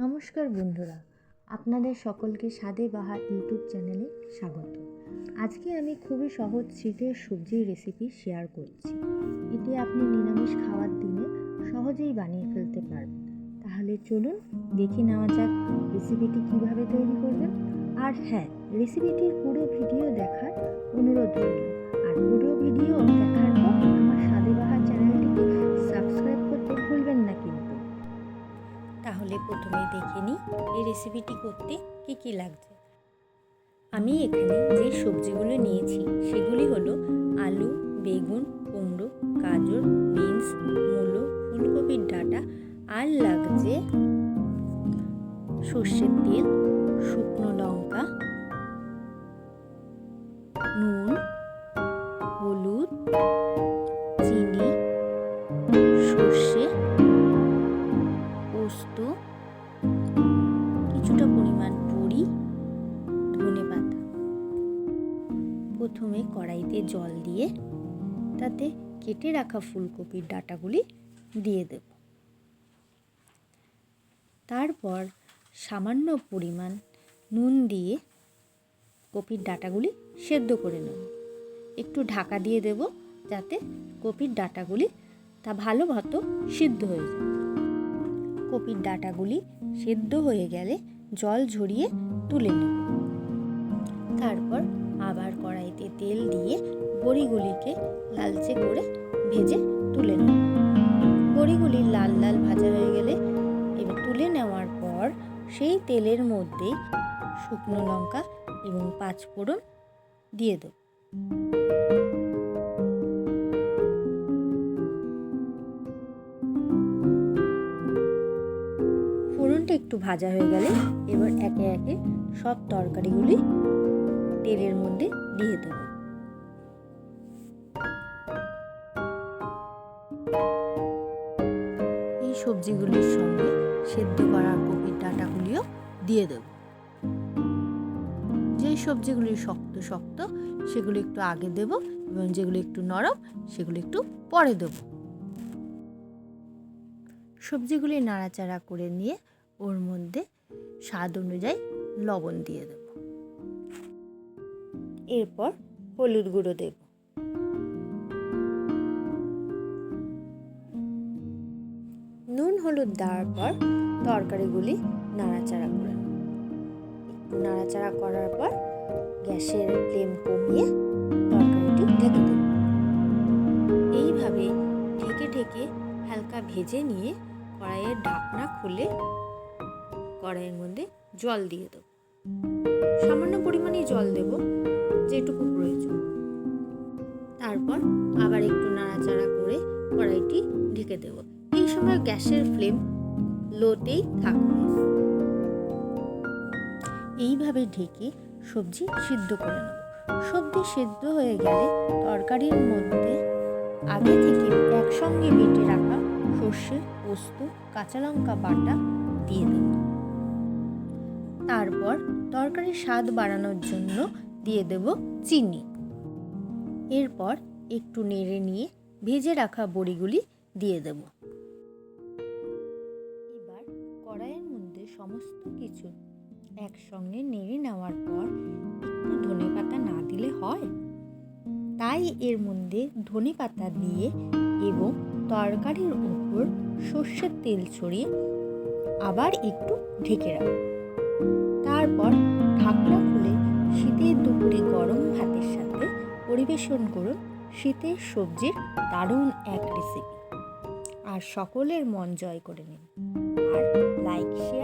নমস্কার বন্ধুরা, আপনাদের সকলকে স্বাদে বাহার ইউটিউব চ্যানেলে স্বাগত। আজকে আমি খুবই সহজ শীতের সবজির রেসিপি শেয়ার করছি। এটি আপনি নিরামিষ খাওয়ার দিনে সহজেই বানিয়ে ফেলতে পারবেন। তাহলে চলুন দেখে নেওয়া যাক রেসিপিটি কিভাবে তৈরি করবেন। আর হ্যাঁ, রেসিপিটির পুরো ভিডিও দেখার অনুরোধ রইল। আর পুরো ভিডিও দেখার পর আমার স্বাদে বাহার চ্যানেলটিকে সাবস্ক্রাইব করতে ভুলবেন না কিন্তু। তাহলে প্রথমে দেখে নিই এই রেসিপিটি করতে কি কি লাগছে। আমি এখানে যে সবজিগুলো নিয়েছি সেগুলি হলো আলু, বেগুন, কুমড়ো, গাজর, বিনস, মূলো, ফুলকপির ডাঁটা, আর লাগছে সর্ষের তেল, শুকনো লঙ্কা, নুন, হলুদ, চিনি, সর্ষে, পোস্ত, কিছুটা পরিমাণ বড়ি, ধনেপাতা। প্রথমে কড়াইতে জল দিয়ে তাতে কেটে রাখা ফুলকপির ডাঁটাগুলি দিয়ে দেব। তারপর সামান্য পরিমাণ নুন দিয়ে কপির ডাঁটাগুলি সেদ্ধ করে নেব। একটু ঢাকা দিয়ে দেব যাতে কপির ডাঁটাগুলি ভালো মতো সিদ্ধ হয়ে যায়। কপির ডাঁটাগুলি সেদ্ধ হয়ে গেলে জল ঝরিয়ে তুলে নেব। তারপর আবার কড়াইতে তেল দিয়ে বড়িগুলিকে লালচে করে ভেজে তুলে নেব। বড়িগুলি লাল লাল ভাজা হয়ে গেলে এবার তুলে নেওয়ার পর সেই তেলের মধ্যে শুকনো লঙ্কা এবং পাঁচফোড়ন দিয়ে দেব। ফোড়নটা একটু ভাজা হয়ে গেলে এবার একে একে সব তরকারিগুলি তেলের মধ্যে দিয়ে দেব। এই সবজিগুলির সঙ্গে সেদ্ধ করা কপির ডাঁটাগুলিও দিয়ে দেব। যে সবজিগুলি শক্ত শক্ত সেগুলো একটু আগে দেব এবং যেগুলো একটু নরম সেগুলো একটু পরে দেব। সবজিগুলি নাড়াচাড়া করে নিয়ে ওর মধ্যে স্বাদ অনুযায়ী লবণ দিয়ে দেব। এরপর হলুদ গুঁড়ো দেব। নুন হলুদ দেওয়ার পর তরকারিগুলি নাড়াচাড়া করে নেব। নাড়াচাড়া করার পর গ্যাসের ফ্লেম কমিয়ে তরকারিটি ঢেকে দেব। এইভাবে ঢেকে ঢেকে হালকা ভেজে নিয়ে কড়াইয়ের ঢাকনা খুলে কড়াইয়ের মধ্যে জল দিয়ে দেব। সামান্য পরিমাণে জল দেব, যেটুকু প্রয়োজন। তারপর আবার একটু নাড়াচাড়া করে কড়াইটি ঢেকে দেব। এই সময় গ্যাসের ফ্লেম লোতেই থাকবে। এইভাবে ঢেকে সবজি সিদ্ধ করে নেব। সবজি সিদ্ধ হয়ে গেলে তরকারির মধ্যে আগে থেকে একসঙ্গে বেটে রাখা সর্ষে, পোস্ত, কাঁচা লঙ্কা বাটা দিয়ে দেব। তারপর তরকারির স্বাদ বাড়ানোর জন্য দিয়ে দেব চিনি। এরপর একটু নেড়ে নিয়ে ভেজে রাখা বড়িগুলি দিয়ে দেব। এবার কড়াইয়ের মধ্যে সমস্ত কিছু একসঙ্গে নেড়ে নেওয়ার পর একটু ধনেপাতা না দিলে হয়, তাই এর মধ্যে ধনেপাতা দিয়ে এবং তরকারির উপর সর্ষের তেল ছড়িয়ে আবার একটু ঢেকে রাখব। তারপর ঢাকনা খুলে শীতের দুপুরে গরম ভাতের সাথে পরিবেশন করুন শীতের সবজির দারুণ এক রেসিপি। আর সকলের মন জয় করে নিন। আর লাইক শেয়ার